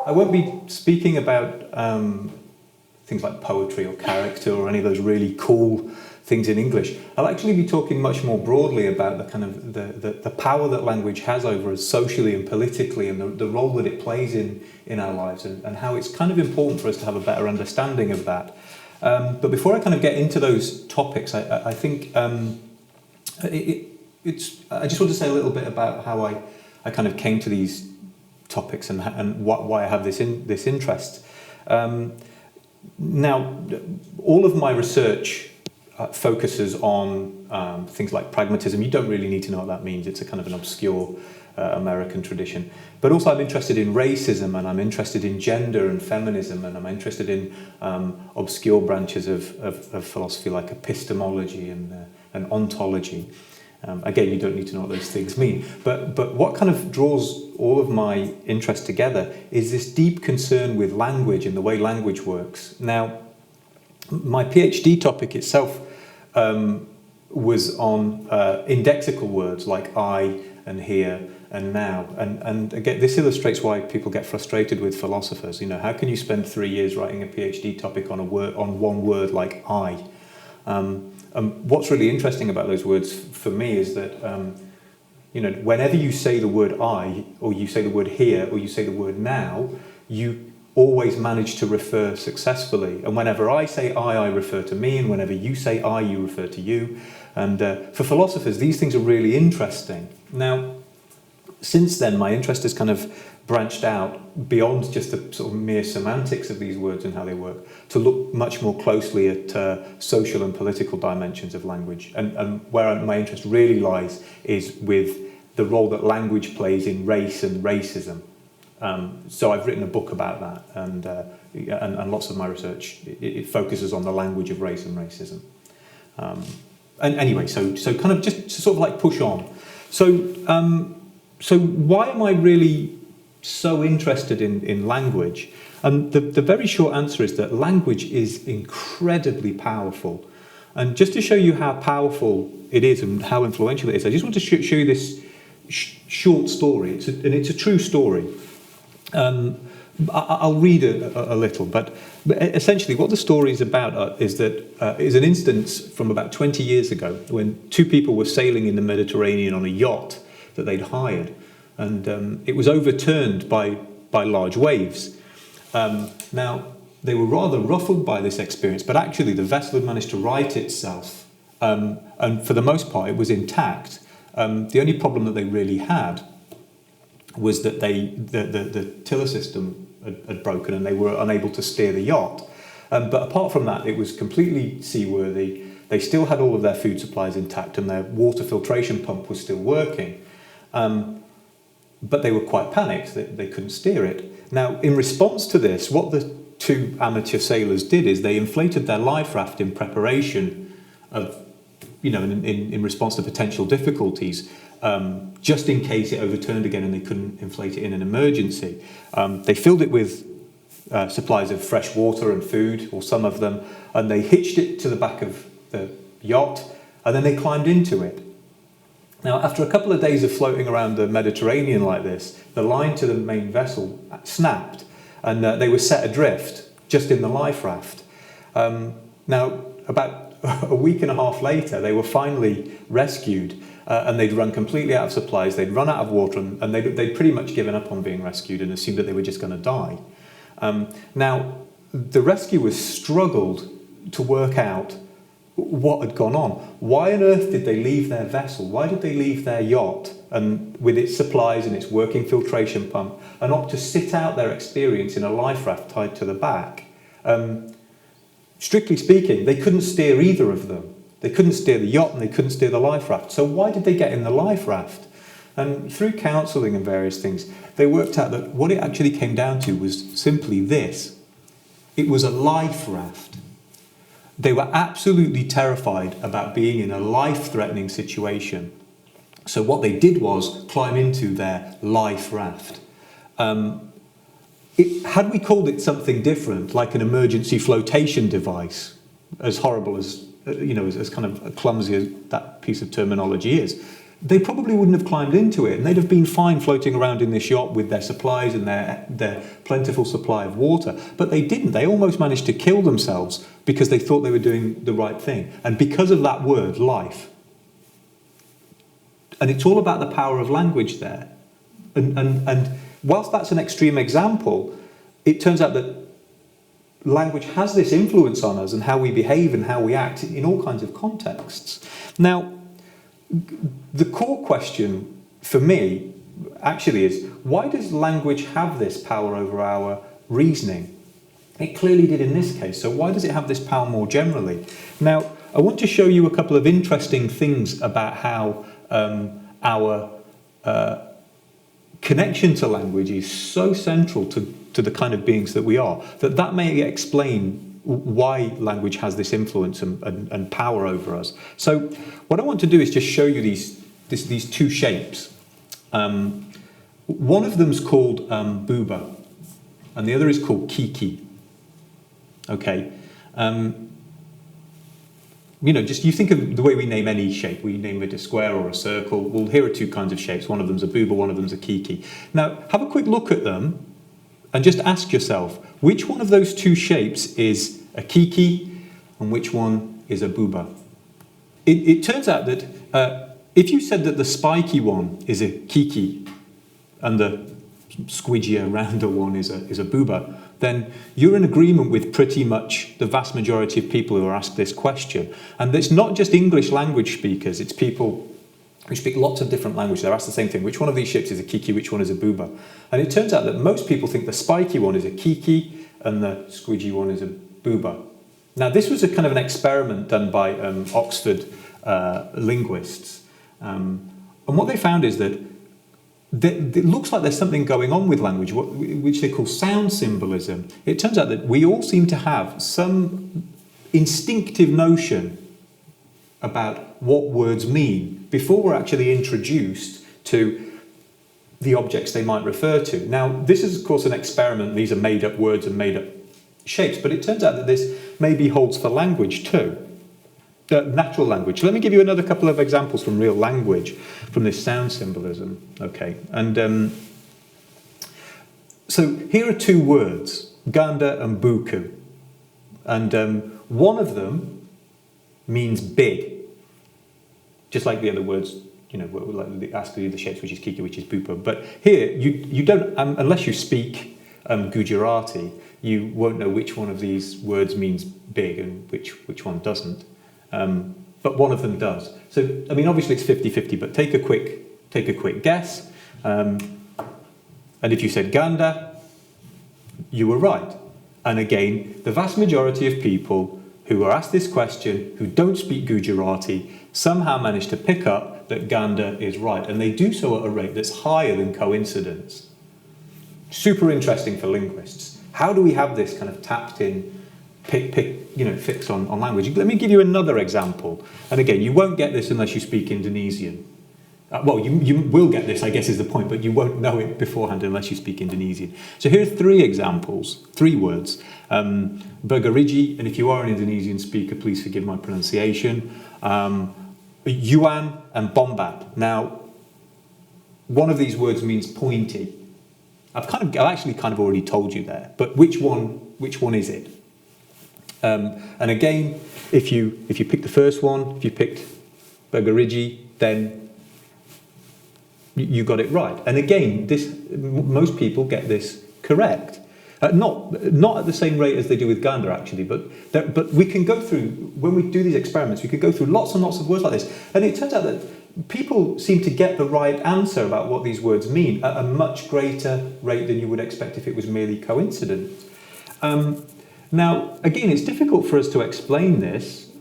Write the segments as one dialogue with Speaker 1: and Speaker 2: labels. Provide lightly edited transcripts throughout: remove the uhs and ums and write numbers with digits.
Speaker 1: I won't be speaking about things like poetry or character or any of those really cool things in English. I'll actually be talking much more broadly about the kind of the power that language has over us socially and politically, and the role that it plays in our lives, and how it's kind of important for us to have a better understanding of that. But before I kind of get into those topics, I think I just want to say a little bit about how I kind of came to these topics and why I have this interest. Now, all of my research focuses on things like pragmatism. You don't really need to know what that means. It's a kind of an obscure American tradition. But also I'm interested in racism, and I'm interested in gender and feminism, and I'm interested in obscure branches of philosophy like epistemology and ontology. Again, you don't need to know what those things mean. But what kind of draws all of my interest together is this deep concern with language and the way language works. Now, my PhD topic itself was on indexical words like I and here and now. And again, this illustrates why people get frustrated with philosophers. You know, how can you spend 3 years writing a PhD topic on one word like I? What's really interesting about those words for me is that, whenever you say the word I, or you say the word here, or you say the word now, you always manage to refer successfully. And whenever I say I refer to me, and whenever you say I, you refer to you. And for philosophers, these things are really interesting. Now, since then, my interest has kind of branched out beyond just the sort of mere semantics of these words and how they work, to look much more closely at social and political dimensions of language. And where my interest really lies is with the role that language plays in race and racism. So I've written a book about that, and lots of my research, it focuses on the language of race and racism. And anyway, so kind of just to sort of like push on. So why am I really so interested in language? And the very short answer is that language is incredibly powerful. And just to show you how powerful it is and how influential it is, I just want to show you this short story. It's a true story. I'll read a little, but essentially what the story is about is an instance from about 20 years ago when two people were sailing in the Mediterranean on a yacht that they'd hired, and it was overturned by large waves. Now, they were rather ruffled by this experience, but actually the vessel had managed to right itself, and for the most part it was intact. The only problem that they really had was that the tiller system had broken and they were unable to steer the yacht. But apart from that, it was completely seaworthy. They still had all of their food supplies intact and their water filtration pump was still working. But they were quite panicked that they couldn't steer it. Now, in response to this, what the two amateur sailors did is they inflated their life raft in preparation of, in response to potential difficulties, just in case it overturned again and they couldn't inflate it in an emergency. They filled it with supplies of fresh water and food, or some of them, and they hitched it to the back of the yacht, and then they climbed into it. Now, after a couple of days of floating around the Mediterranean like this, the line to the main vessel snapped, and they were set adrift just in the life raft. Now, about a week and a half later, they were finally rescued, and they'd run completely out of supplies. They'd run out of water, and they'd pretty much given up on being rescued and assumed that they were just going to die. Now, the rescuers struggled to work out what had gone on. Why on earth did they leave their vessel? Why did they leave their yacht and with its supplies and its working filtration pump and opt to sit out their experience in a life raft tied to the back? Strictly speaking, they couldn't steer either of them. They couldn't steer the yacht and they couldn't steer the life raft. So why did they get in the life raft? And through counselling and various things, they worked out that what it actually came down to was simply this. It was a life raft. They were absolutely terrified about being in a life-threatening situation. So what they did was climb into their life raft. Had we called it something different, like an emergency flotation device, as horrible as, as kind of clumsy as that piece of terminology is, they probably wouldn't have climbed into it, and they'd have been fine floating around in this yacht with their supplies and their plentiful supply of water. But they didn't. They almost managed to kill themselves because they thought they were doing the right thing. And because of that word, life. And it's all about the power of language there. And whilst that's an extreme example, it turns out that language has this influence on us and how we behave and how we act in all kinds of contexts. Now, the core question for me actually is, why does language have this power over our reasoning? It clearly did in this case, so why does it have this power more generally? Now, I want to show you a couple of interesting things about how our connection to language is so central to the kind of beings that we are, that may explain why language has this influence and power over us. So what I want to do is just show you these two shapes. One of them's called Booba, and the other is called Kiki. Okay. Just you think of the way we name any shape. We name it a square or a circle. Well, here are two kinds of shapes. One of them's a Booba, one of them's a Kiki. Now, have a quick look at them and just ask yourself, which one of those two shapes is a Kiki and which one is a Booba? It turns out that if you said that the spiky one is a Kiki and the squidgier, rounder one is a Booba, then you're in agreement with pretty much the vast majority of people who are asked this question. And it's not just English language speakers, it's people who speak lots of different languages. They're asked the same thing. Which one of these shapes is a Kiki, which one is a Booba? And it turns out that most people think the spiky one is a Kiki and the squidgy one is a Booba. Now, this was a kind of an experiment done by Oxford linguists. And what they found is that it looks like there's something going on with language, which they call sound symbolism. It turns out that we all seem to have some instinctive notion about what words mean before we're actually introduced to the objects they might refer to. Now, this is, of course, an experiment. These are made-up words and made-up shapes, but it turns out that this maybe holds for language too. Natural language. Let me give you another couple of examples from real language, from this sound symbolism. Okay, and so here are two words, Ganda and Buku, and one of them means big, just like the other words, like ask the shapes, which is Kiki, which is Bupa. But here, you don't, unless you speak Gujarati, you won't know which one of these words means big and which one doesn't. But one of them does. So, I mean, obviously it's 50-50, but take a quick guess. And if you said Ganda, you were right. And again, the vast majority of people who are asked this question, who don't speak Gujarati, somehow manage to pick up that Ganda is right. And they do so at a rate that's higher than coincidence. Super interesting for linguists. How do we have this kind of tapped in fix on language? Let me give you another example. And again, you won't get this unless you speak Indonesian. Well, you will get this, I guess is the point, but you won't know it beforehand unless you speak Indonesian. So here are three examples, three words. Bergerigi, and if you are an Indonesian speaker, please forgive my pronunciation. Yuan and Bombat. Now, one of these words means pointy. I've actually already told you there, but which one is it? And again, if you pick the first one, if you picked Bergerigi, then you got it right. And again, most people get this correct. Not at the same rate as they do with Ganda, actually, but we can go through, when we do these experiments, we could go through lots and lots of words like this. And it turns out that people seem to get the right answer about what these words mean at a much greater rate than you would expect if it was merely coincident. Now, again, it's difficult for us to explain this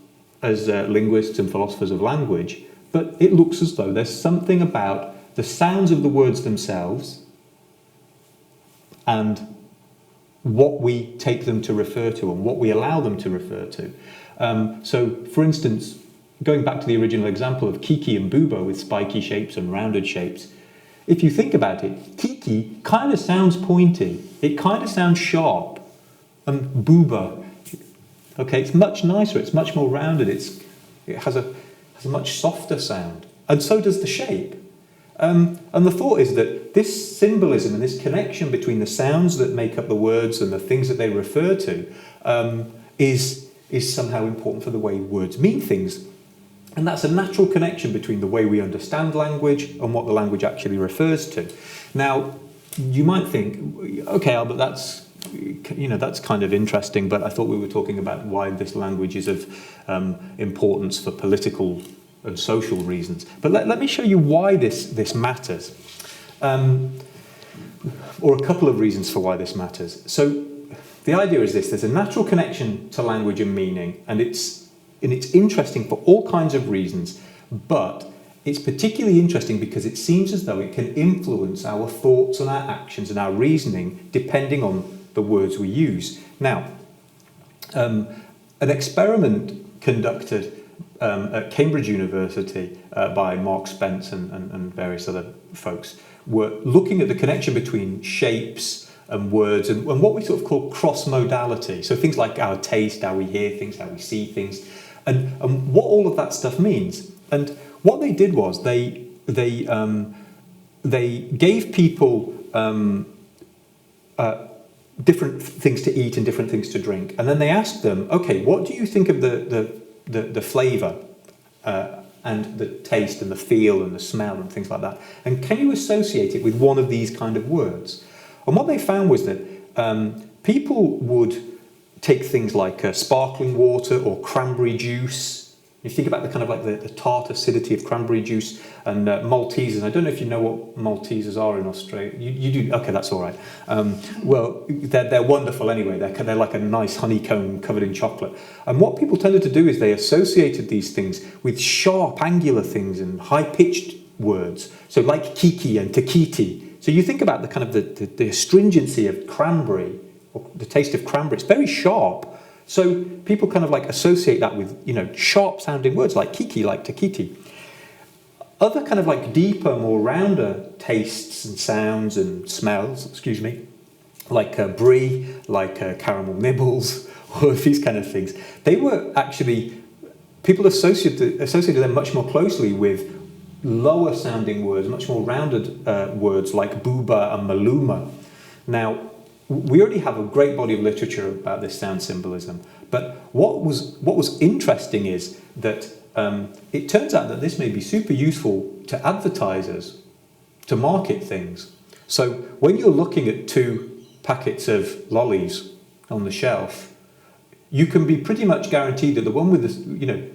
Speaker 1: as linguists and philosophers of language, but it looks as though there's something about the sounds of the words themselves and what we take them to refer to and what we allow them to refer to. So, for instance, going back to the original example of Kiki and Booba with spiky shapes and rounded shapes, if you think about it, Kiki kind of sounds pointy, it kind of sounds sharp, and Booba, okay, it's much nicer, it's much more rounded, it has a much softer sound. and so does the shape. And the thought is that this symbolism and this connection between the sounds that make up the words and the things that they refer to is somehow important for the way words mean things. And that's a natural connection between the way we understand language and what the language actually refers to. Now, you might think, okay, Albert, that's kind of interesting, but I thought we were talking about why this language is of importance for political and social reasons. But let me show you why this matters, or a couple of reasons for why this matters. So the idea is this: there's a natural connection to language and meaning, and it's interesting for all kinds of reasons, but it's particularly interesting because it seems as though it can influence our thoughts and our actions and our reasoning depending on the words we use. Now, an experiment conducted at Cambridge University by Mark Spence and various other folks were looking at the connection between shapes and words and what we sort of call cross-modality. So things like our taste, how we hear things, how we see things, and what all of that stuff means. And what they did was they gave people different things to eat and different things to drink, and then they asked them, okay, what do you think of the flavour and the taste and the feel and the smell and things like that, and can you associate it with one of these kind of words? And what they found was that people would take things like sparkling water or cranberry juice. You think about the kind of like the tart acidity of cranberry juice and Maltesers. I don't know if you know what Maltesers are in Australia. You do? Okay, that's all right. Well, they're wonderful anyway. They're like a nice honeycomb covered in chocolate. And what people tended to do is they associated these things with sharp, angular things and high-pitched words. So like kiki and takiti. So you think about the kind of the astringency of cranberry, or the taste of cranberry. It's very sharp. So people kind of like associate that with, sharp sounding words like kiki, like takiti. Other kind of like deeper, more rounder tastes and sounds and smells, like brie, like caramel nibbles, all of these kind of things. They were actually, people associated them much more closely with lower sounding words, much more rounded words like booba and maluma. Now, we already have a great body of literature about this sound symbolism, but what was interesting is that it turns out that this may be super useful to advertisers to market things. So when you're looking at 2 packets of lollies on the shelf, you can be pretty much guaranteed that the one with the,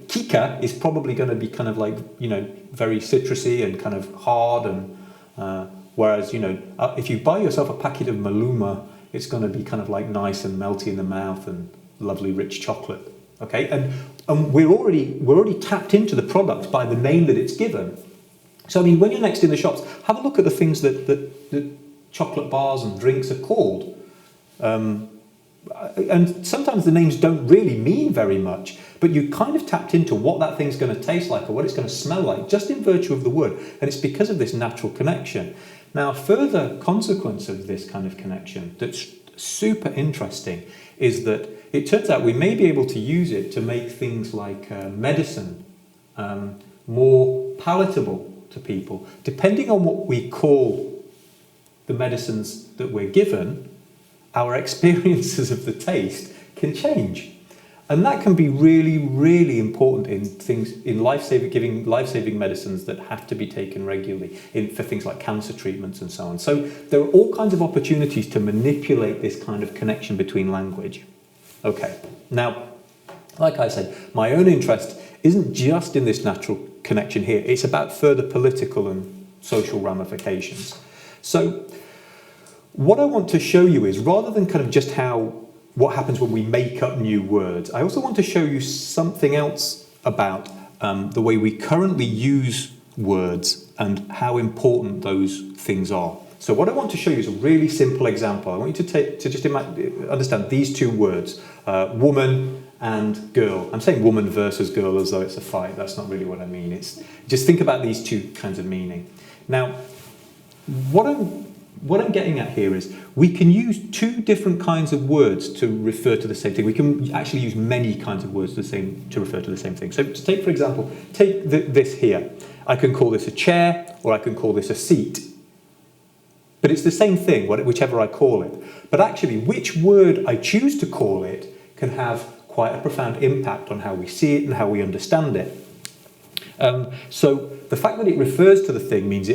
Speaker 1: Kika is probably going to be kind of like, very citrusy and kind of hard, and whereas, if you buy yourself a packet of Maluma, it's going to be kind of like nice and melty in the mouth and lovely rich chocolate. Okay, and we're already tapped into the product by the name that it's given. So I mean, when you're next in the shops, have a look at the things that chocolate bars and drinks are called. And sometimes the names don't really mean very much, but you kind of tapped into what that thing's going to taste like or what it's going to smell like just in virtue of the word, and it's because of this natural connection. Now, a further consequence of this kind of connection that's super interesting is that it turns out we may be able to use it to make things like medicine more palatable to people. Depending on what we call the medicines that we're given, our experiences of the taste can change. And that can be really, really important in life-saving medicines that have to be taken regularly for things like cancer treatments and so on. So there are all kinds of opportunities to manipulate this kind of connection between language. Okay, now, like I said, my own interest isn't just in this natural connection here. It's about further political and social ramifications. So what I want to show you is, rather than kind of just what happens when we make up new words, I also want to show you something else about the way we currently use words and how important those things are. So what I want to show you is a really simple example. I want you to just understand these 2 words, woman and girl. I'm saying woman versus girl as though it's a fight. That's not really what I mean. It's just think about these 2 kinds of meaning. Now, what I'm getting at here is we can use 2 different kinds of words to refer to the same thing. We can actually use many kinds of words to refer to the same thing. So to take, for example, this here. I can call this a chair, or I can call this a seat. But it's the same thing, whichever I call it. But actually, which word I choose to call it can have quite a profound impact on how we see it and how we understand it. So the fact that it refers to the thing means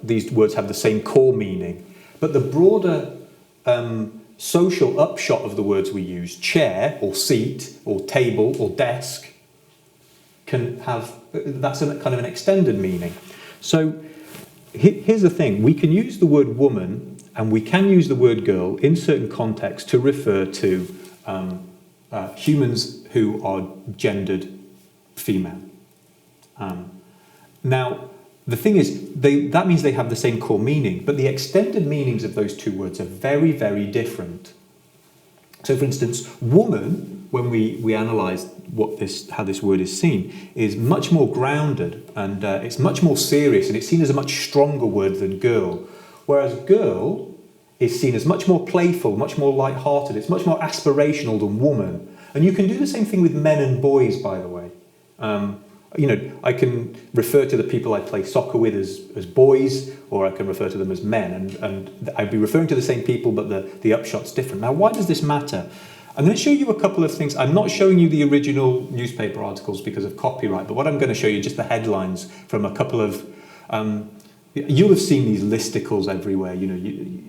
Speaker 1: these words have the same core meaning. But the broader social upshot of the words we use, chair or seat or table or desk, that's kind of an extended meaning. So here's the thing, we can use the word woman and we can use the word girl in certain contexts to refer to humans who are gendered female. Now, the thing is, that means they have the same core meaning, but the extended meanings of those two words are very, very different. So, for instance, woman, when we analyse how this word is seen, is much more grounded and it's much more serious, and it's seen as a much stronger word than girl. Whereas girl is seen as much more playful, much more light-hearted. It's much more aspirational than woman. And you can do the same thing with men and boys, by the way. I can refer to the people I play soccer with as boys, or I can refer to them as men, and I'd be referring to the same people, but the upshot's different. Now, why does this matter? I'm going to show you a couple of things. I'm not showing you the original newspaper articles because of copyright, but what I'm going to show you just the headlines from a couple of... you'll have seen these listicles everywhere.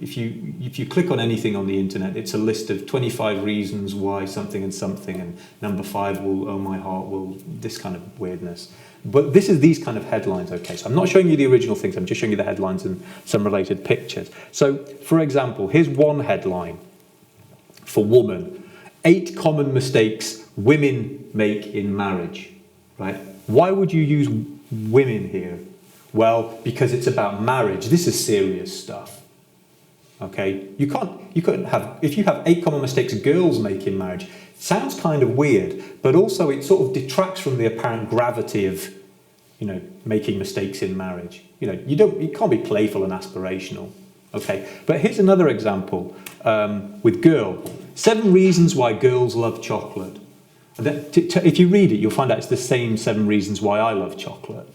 Speaker 1: If you click on anything on the internet, it's a list of 25 reasons why something and something, and number 5 will, oh my heart will, this kind of weirdness. But this is these kind of headlines, okay? So I'm not showing you the original things, I'm just showing you the headlines and some related pictures. So, for example, here's one headline for woman. 8 common mistakes women make in marriage, right? Why would you use women here? Well, because it's about marriage. This is serious stuff. Okay? You couldn't have, if you have 8 common mistakes girls make in marriage, it sounds kind of weird, but also it sort of detracts from the apparent gravity of, making mistakes in marriage. You can't be playful and aspirational. Okay? But here's another example with girl. 7 reasons why girls love chocolate. If you read it, you'll find out it's the same 7 reasons why I love chocolate.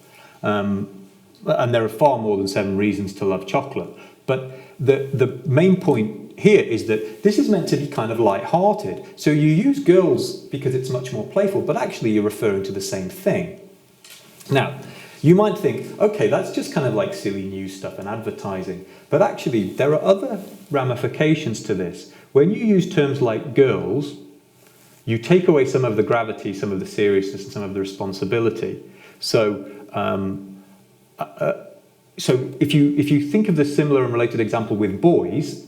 Speaker 1: And there are far more than 7 reasons to love chocolate. But the main point here is that this is meant to be kind of light-hearted. So you use girls because it's much more playful, but actually you're referring to the same thing. Now, you might think, okay, that's just kind of like silly news stuff and advertising. But actually, there are other ramifications to this. When you use terms like girls, you take away some of the gravity, some of the seriousness, and some of the responsibility. So if you think of the similar and related example with boys,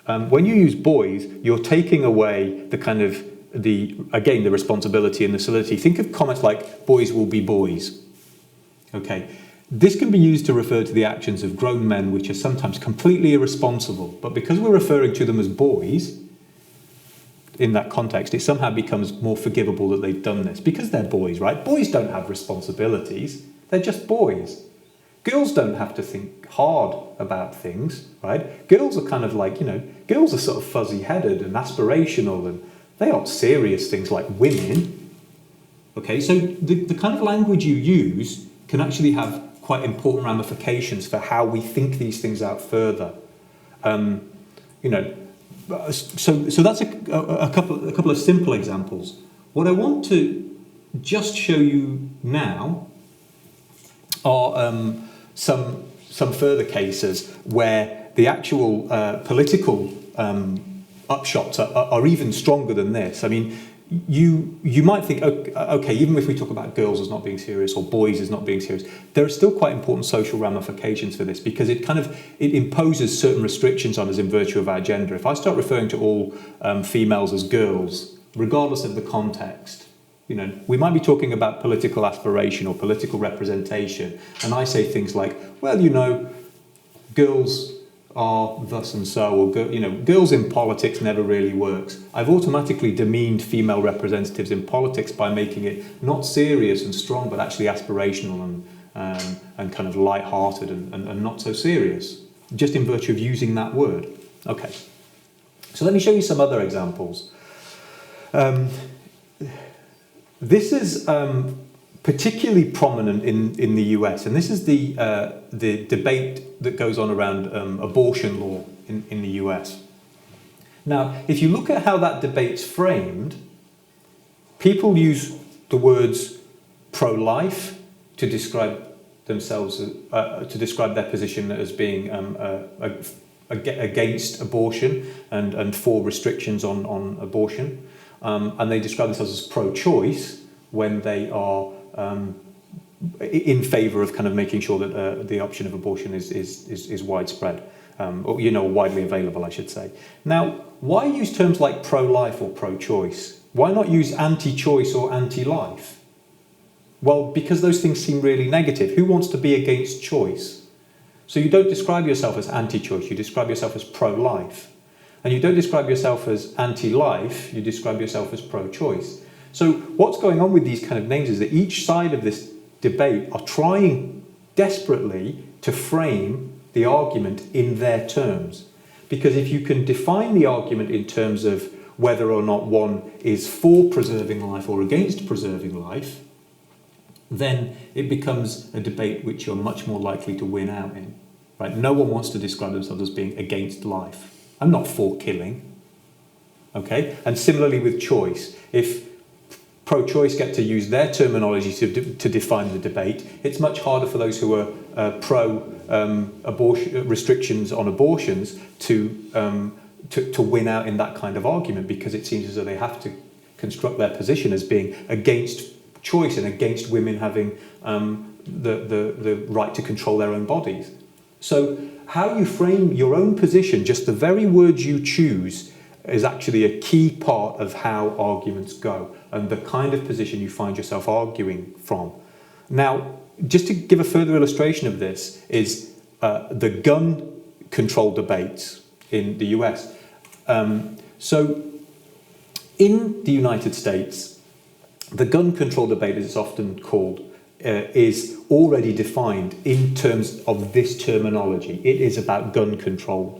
Speaker 1: when you use boys, you're taking away the responsibility and the solidity. Think of comments like, boys will be boys. Okay, this can be used to refer to the actions of grown men which are sometimes completely irresponsible, but because we're referring to them as boys, in that context, it somehow becomes more forgivable that they've done this, because they're boys, right? Boys don't have responsibilities, they're just boys. Girls don't have to think hard about things, right? Girls are kind of like, girls are sort of fuzzy-headed and aspirational, and they aren't serious things like women. Okay, so the kind of language you use can actually have quite important ramifications for how we think these things out further. So that's a couple of simple examples. What I want to just show you now are some further cases where the actual political upshots are even stronger than this. I mean, you might think, okay, even if we talk about girls as not being serious or boys as not being serious, there are still quite important social ramifications for this, because it imposes certain restrictions on us in virtue of our gender. If I start referring to all females as girls, regardless of the context, we might be talking about political aspiration or political representation, and I say things like, well, girls are thus and so, or girls in politics never really works. I've automatically demeaned female representatives in politics by making it not serious and strong, but actually aspirational and kind of light-hearted and not so serious, just in virtue of using that word. Okay, so let me show you some other examples. This is particularly prominent in the US, and this is the debate that goes on around abortion law in the US. Now, if you look at how that debate's framed, people use the words pro-life to describe themselves, to describe their position as being against abortion and for restrictions on abortion, and they describe themselves as pro-choice when they are in favour of kind of making sure that the option of abortion is widespread, or widely available, I should say. Now, why use terms like pro-life or pro-choice? Why not use anti-choice or anti-life? Well, because those things seem really negative. Who wants to be against choice? So you don't describe yourself as anti-choice, you describe yourself as pro-life. And you don't describe yourself as anti-life, you describe yourself as pro-choice. So what's going on with these kind of names is that each side of this debate are trying desperately to frame the argument in their terms. Because if you can define the argument in terms of whether or not one is for preserving life or against preserving life, then it becomes a debate which you're much more likely to win out in. Right? No one wants to describe themselves as being against life. I'm not for killing. Okay? And similarly with choice. If pro-choice get to use their terminology to define the debate, it's much harder for those who are pro-abortion restrictions on abortions to win out in that kind of argument, because it seems as though they have to construct their position as being against choice and against women having the right to control their own bodies. So how you frame your own position, just the very words you choose, is actually a key part of how arguments go and the kind of position you find yourself arguing from. Now, just to give a further illustration of this is the gun control debates in the US. So in the United States, the gun control debate, as it's often called, is already defined in terms of this terminology. It is about gun control.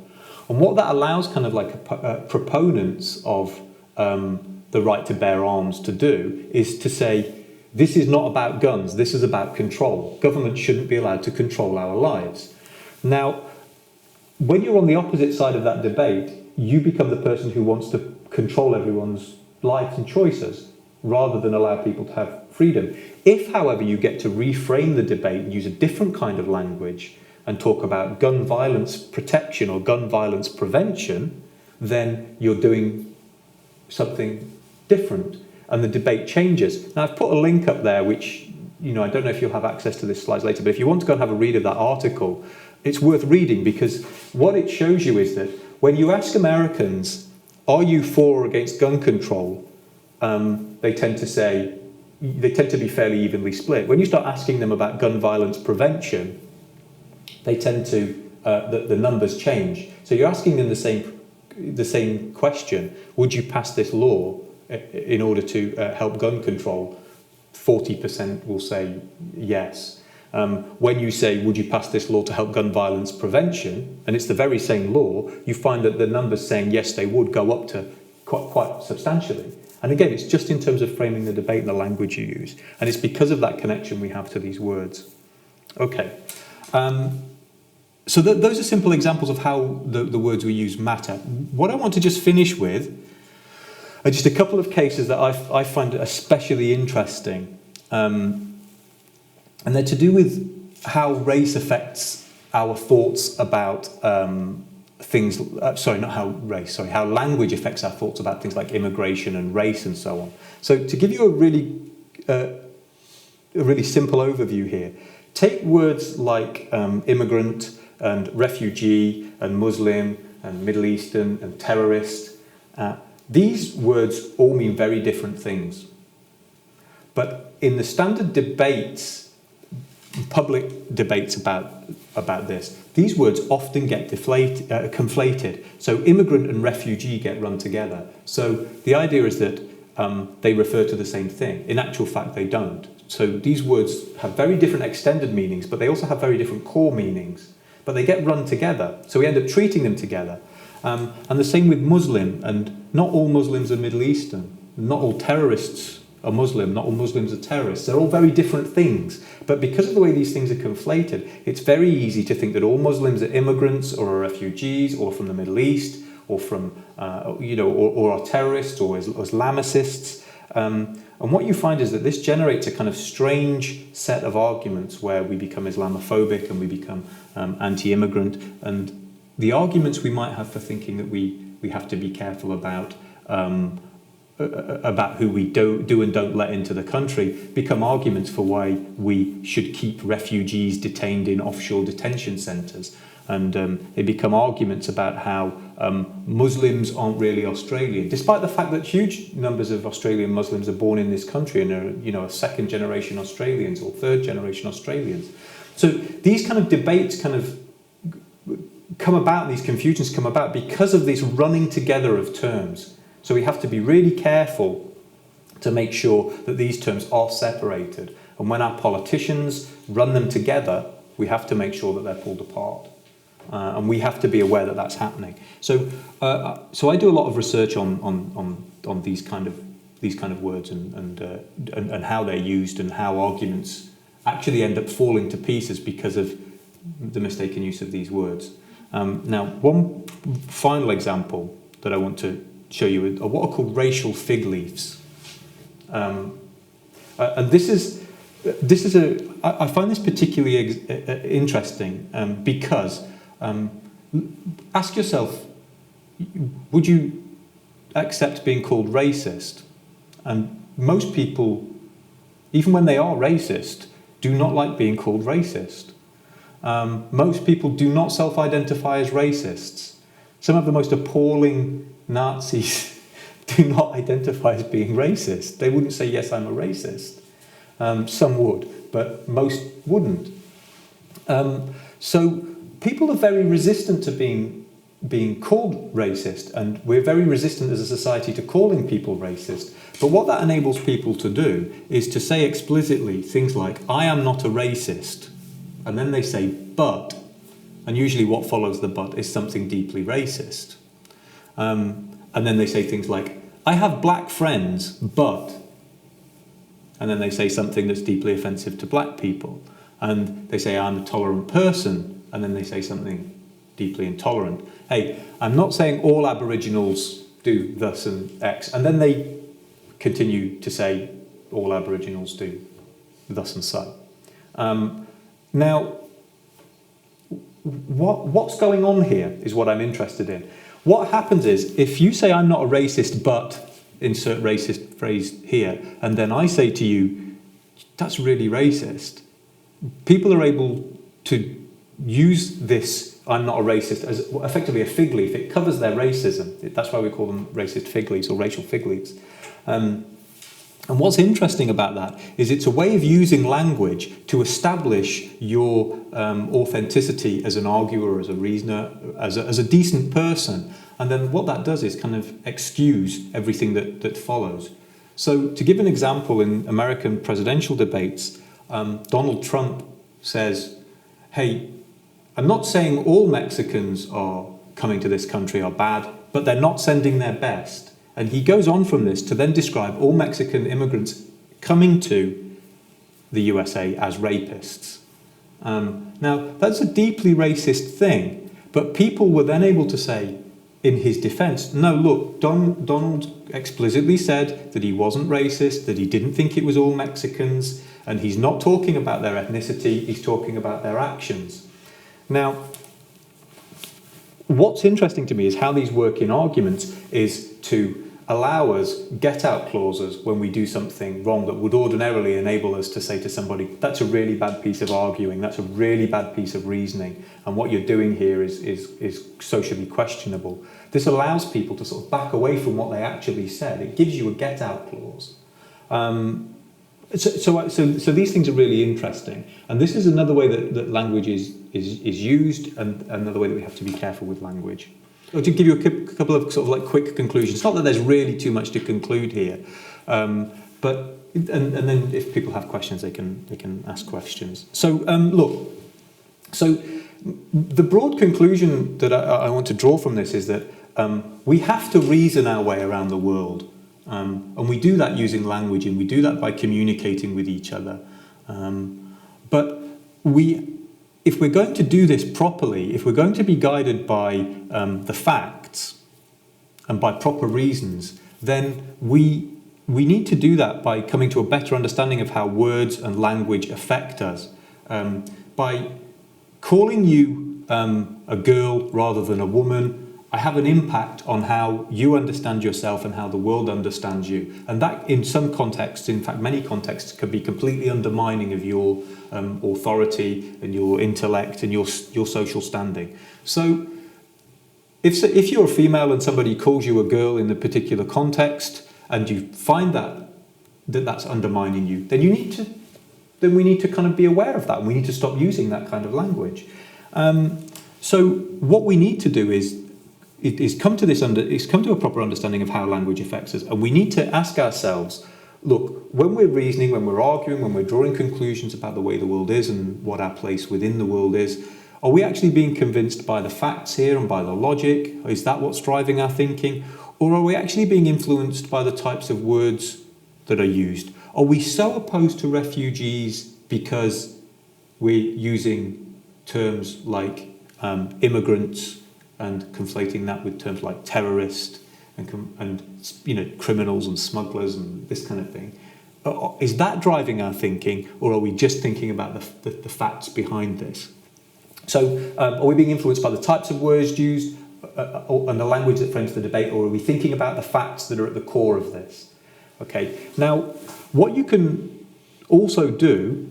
Speaker 1: And what that allows kind of like proponents of the right to bear arms to do is to say, this is not about guns, this is about control. Government shouldn't be allowed to control our lives. Now, when you're on the opposite side of that debate, you become the person who wants to control everyone's lives and choices, rather than allow people to have freedom. If, however, you get to reframe the debate and use a different kind of language and talk about gun violence protection or gun violence prevention, then you're doing something different and the debate changes. Now, I've put a link up there which, I don't know if you'll have access to this slides later, but if you want to go and have a read of that article, it's worth reading, because what it shows you is that when you ask Americans, are you for or against gun control? They tend to be fairly evenly split. When you start asking them about gun violence prevention, they tend to, the numbers change. So you're asking them the same question: would you pass this law in order to help gun control? 40% will say yes. When you say, would you pass this law to help gun violence prevention, and it's the very same law, you find that the numbers saying yes, they would, go up to quite substantially. And again, it's just in terms of framing the debate and the language you use. And it's because of that connection we have to these words. Okay. So those are simple examples of how the words we use matter. What I want to just finish with are just a couple of cases that I find especially interesting. And they're to do with how race affects our thoughts about how language affects our thoughts about things like immigration and race and so on. So to give you a really simple overview here, take words like immigrant and refugee and Muslim and Middle Eastern and terrorist. These words all mean very different things. But in the standard debates, public debates about this, these words often get conflated. So immigrant and refugee get run together. So the idea is that they refer to the same thing. In actual fact, they don't. So these words have very different extended meanings, but they also have very different core meanings. But they get run together. So we end up treating them together. And the same with Muslim. And not all Muslims are Middle Eastern. Not all terrorists are Muslim, not all Muslims are terrorists. They're all very different things. But because of the way these things are conflated, it's very easy to think that all Muslims are immigrants or are refugees or from the Middle East or from, or are terrorists or Islamicists. And what you find is that this generates a kind of strange set of arguments where we become Islamophobic and we become anti-immigrant. And the arguments we might have for thinking that we have to be careful about who we do and don't let into the country become arguments for why we should keep refugees detained in offshore detention centres. And they become arguments about how Muslims aren't really Australian, despite the fact that huge numbers of Australian Muslims are born in this country and are, second generation Australians or third generation Australians. So these kind of debates kind of come about, these confusions come about because of this running together of terms. So we have to be really careful to make sure that these terms are separated. And when our politicians run them together, we have to make sure that they're pulled apart. And we have to be aware that that's happening. So I do a lot of research on these kind of words and how they're used and how arguments actually end up falling to pieces because of the mistaken use of these words. Now, one final example that I want to show you are what are called racial fig leaves, and this is I find this particularly interesting because ask yourself, would you accept being called racist? And most people, even when they are racist, do not like being called racist. Most people do not self-identify as racists. Some of the most appalling Nazis do not identify as being racist. They wouldn't say, yes, I'm a racist. Some would, but most wouldn't. So people are very resistant to being called racist, and we're very resistant as a society to calling people racist. But what that enables people to do is to say explicitly things like, I am not a racist. And then they say, but, and usually what follows the but is something deeply racist. And then they say things like, I have black friends, but, and then they say something that's deeply offensive to black people. And they say, I'm a tolerant person, and then they say something deeply intolerant. Hey, I'm not saying all Aboriginals do thus and X, and then they continue to say all Aboriginals do thus and so. Now, what's going on here is what I'm interested in. What happens is, if you say I'm not a racist, but insert racist phrase here, and then I say to you, that's really racist, people are able to use this I'm not a racist as effectively a fig leaf. It covers their racism. That's why we call them racist fig leaves or racial fig leaves. And what's interesting about that is it's a way of using language to establish your authenticity as an arguer, as a reasoner, as a decent person. And then what that does is kind of excuse everything that follows. So to give an example, in American presidential debates, Donald Trump says, hey, I'm not saying all Mexicans are coming to this country are bad, but they're not sending their best. And he goes on from this to then describe all Mexican immigrants coming to the USA as rapists. Now, that's a deeply racist thing, but people were then able to say, in his defense, no, look, Donald explicitly said that he wasn't racist, that he didn't think it was all Mexicans, and he's not talking about their ethnicity, he's talking about their actions. Now, what's interesting to me is how these work in arguments is to allow us get-out clauses when we do something wrong that would ordinarily enable us to say to somebody, that's a really bad piece of arguing, that's a really bad piece of reasoning, and what you're doing here is socially questionable. This allows people to sort of back away from what they actually said. It gives you a get-out clause. So these things are really interesting, and this is another way that language is used, and another way that we have to be careful with language. So to give you a couple of sort of like quick conclusions, not that there's really too much to conclude here, but and then if people have questions, they can ask questions. So look, so the broad conclusion that I want to draw from this is that we have to reason our way around the world. And we do that using language, and we do that by communicating with each other. But if we're going to do this properly, if we're going to be guided by the facts and by proper reasons, then we need to do that by coming to a better understanding of how words and language affect us. By calling you a girl rather than a woman, I have an impact on how you understand yourself and how the world understands you. And that, in some contexts, in fact many contexts, could be completely undermining of your authority and your intellect and your social standing. So if you're a female and somebody calls you a girl in a particular context, and you find that's undermining you, then we need to kind of be aware of that, and we need to stop using that kind of language. So what we need to do is come to a proper understanding of how language affects us, and we need to ask ourselves, look, when we're reasoning, when we're arguing, when we're drawing conclusions about the way the world is and what our place within the world is, are we actually being convinced by the facts here and by the logic? Is that what's driving our thinking? Or are we actually being influenced by the types of words that are used? Are we so opposed to refugees because we're using terms like immigrants and conflating that with terms like terrorist and criminals and smugglers and this kind of thing? Is that driving our thinking, or are we just thinking about the facts behind this? So are we being influenced by the types of words used and the language that frames the debate, or are we thinking about the facts that are at the core of this? Okay. Now, what you can also do,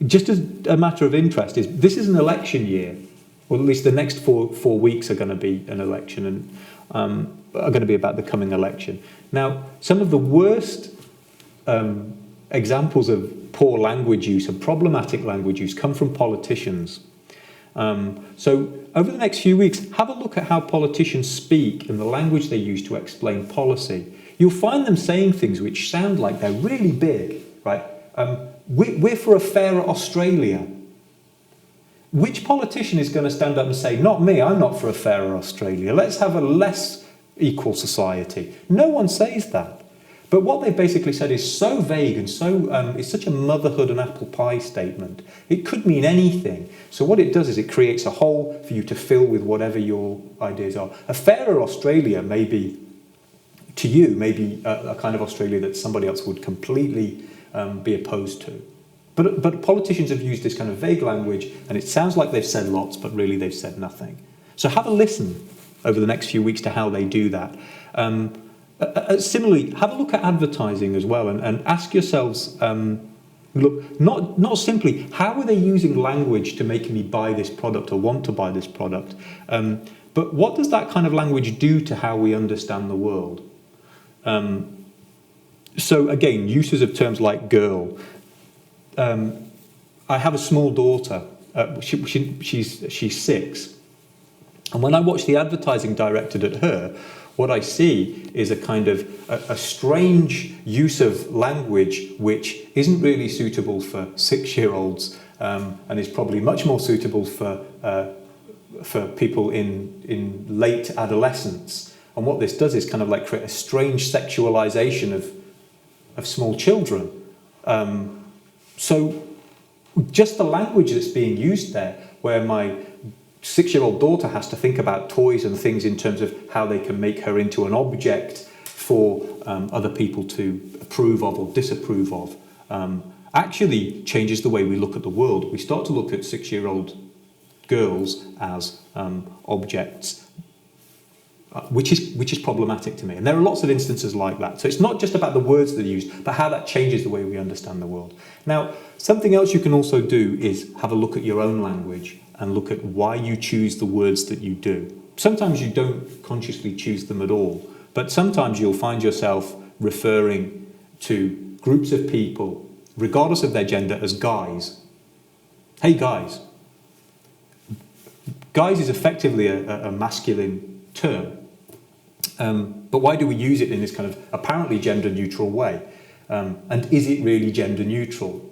Speaker 1: just as a matter of interest, is this is an election year, or at least the next four weeks are going to be an election, and are going to be about the coming election. Now, some of the worst examples of poor language use and problematic language use come from politicians. So over the next few weeks, have a look at how politicians speak and the language they use to explain policy. You'll find them saying things which sound like they're really big, right? We're for a fairer Australia. Which politician is going to stand up and say, not me, I'm not for a fairer Australia, let's have a less equal society? No one says that. But what they basically said is so vague and so it's such a motherhood and apple pie statement. It could mean anything. So what it does is it creates a hole for you to fill with whatever your ideas are. A fairer Australia may be, to you, maybe a kind of Australia that somebody else would completely be opposed to. But politicians have used this kind of vague language, and it sounds like they've said lots, but really they've said nothing. So have a listen over the next few weeks to how they do that. Similarly, have a look at advertising as well, and ask yourselves, look, not simply how are they using language to make me buy this product or want to buy this product, but what does that kind of language do to how we understand the world? So again, uses of terms like girl. I have a small daughter. She's 6, and when I watch the advertising directed at her, what I see is a kind of a strange use of language which isn't really suitable for 6-year-olds, and is probably much more suitable for people in late adolescence. And what this does is kind of like create a strange sexualization of small children. So just the language that's being used there, where my 6-year-old daughter has to think about toys and things in terms of how they can make her into an object for other people to approve of or disapprove of, actually changes the way we look at the world. We start to look at 6-year-old girls as objects, which is problematic to me. And there are lots of instances like that. So it's not just about the words that are used, but how that changes the way we understand the world. Now, something else you can also do is have a look at your own language and look at why you choose the words that you do. Sometimes you don't consciously choose them at all, but sometimes you'll find yourself referring to groups of people, regardless of their gender, as guys. Hey, guys. Guys is effectively a masculine term. But why do we use it in this kind of apparently gender-neutral way? And is it really gender-neutral?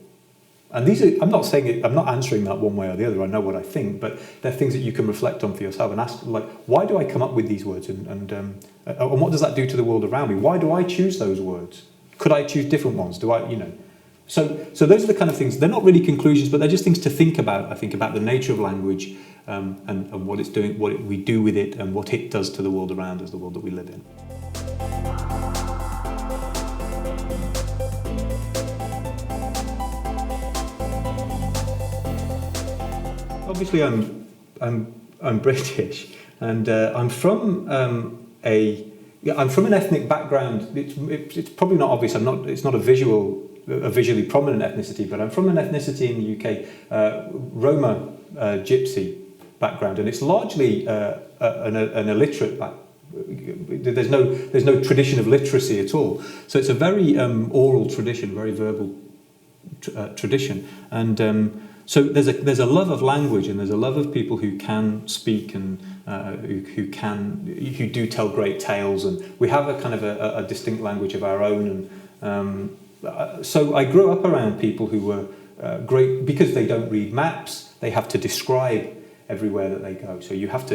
Speaker 1: And these are, I'm not saying it, I'm not answering that one way or the other, I know what I think, but they're things that you can reflect on for yourself and ask, like, why do I come up with these words, and what does that do to the world around me? Why do I choose those words? Could I choose different ones? Do I, So those are the kind of things, they're not really conclusions, but they're just things to think about, I think, about the nature of language, and what it's doing, we do with it, and what it does to the world around us, the world that we live in. Obviously, I'm British, and I'm from I'm from an ethnic background. It's probably not obvious. It's not a visually prominent ethnicity, but I'm from an ethnicity in the UK, Roma, Gypsy background, and it's largely an illiterate background. There's no tradition of literacy at all. So it's a very oral tradition, very verbal tradition, and so there's a love of language, and there's a love of people who can speak and who do tell great tales, and we have a kind of a distinct language of our own. And so I grew up around people who were great because they don't read maps; they have to describe everywhere that they go. So you have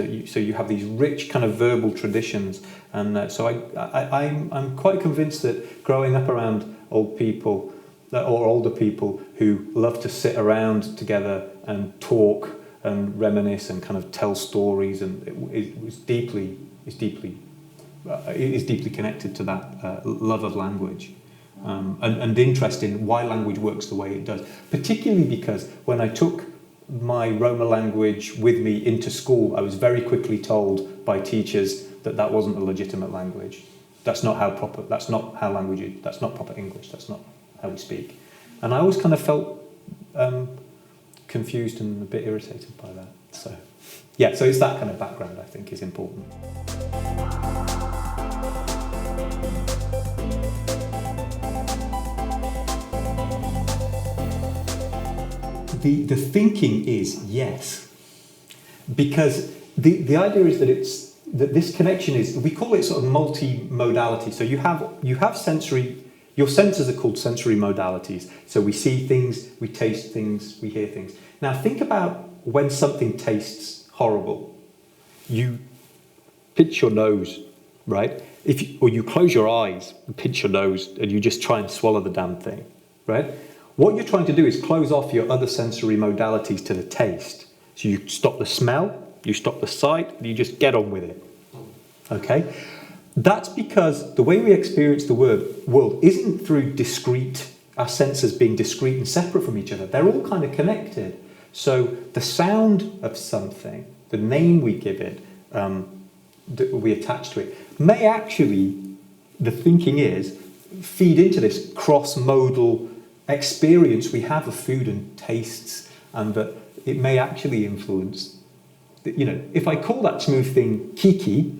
Speaker 1: these rich kind of verbal traditions, and so I'm quite convinced that growing up around old people or older people who love to sit around together and talk and reminisce and kind of tell stories, and is deeply connected to that love of language, and interest in why language works the way it does. Particularly because when I took my Roma language with me into school, I was very quickly told by teachers that wasn't a legitimate language. That's not how language is. That's not proper English. That's not how we speak. And I always kind of felt confused and a bit irritated by that. So it's that kind of background I think is important. The thinking is yes, because the idea is that this connection is, we call it sort of multimodality. So you have sensory. Your senses are called sensory modalities. So we see things, we taste things, we hear things. Now think about when something tastes horrible. You pinch your nose, right? Or you close your eyes and pinch your nose and you just try and swallow the damn thing, right? What you're trying to do is close off your other sensory modalities to the taste. So you stop the smell, you stop the sight, and you just get on with it, okay? That's because the way we experience the world isn't through our senses being discrete and separate from each other. They're all kind of connected. So the sound of something, the name we give it, that we attach to it, may actually, the thinking is, feed into this cross-modal experience we have of food and tastes, and that it may actually influence, if I call that smooth thing Kiki,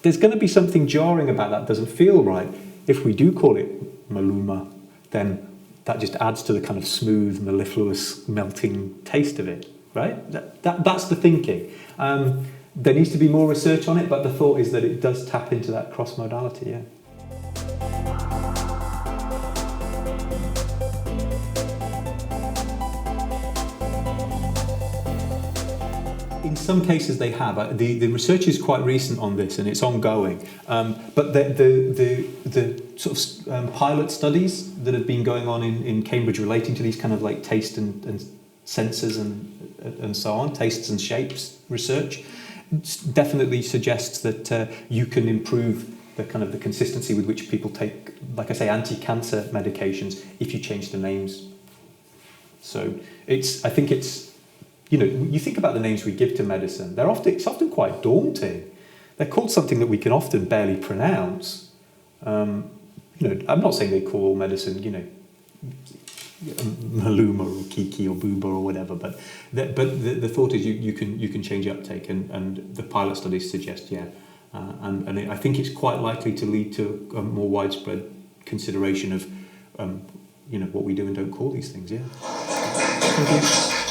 Speaker 1: there's going to be something jarring about that, doesn't feel right. If we do call it Maluma, then that just adds to the kind of smooth, mellifluous, melting taste of it, right? That's the thinking. There needs to be more research on it, but the thought is that it does tap into that cross-modality, yeah. In some cases they have. The research is quite recent on this and it's ongoing. But the sort of pilot studies that have been going on in Cambridge relating to these kind of like taste and senses and so on, tastes and shapes research, definitely suggests that you can improve the kind of the consistency with which people take, like I say, anti-cancer medications if you change the names. So I think it's, you think about the names we give to medicine, it's often quite daunting. They're called something that we can often barely pronounce. I'm not saying they call all medicine, Maluma or Kiki or Booba or whatever, but the thought is you can change uptake, and the pilot studies suggest, and I think it's quite likely to lead to a more widespread consideration of what we do and don't call these things. Yeah. Thank you.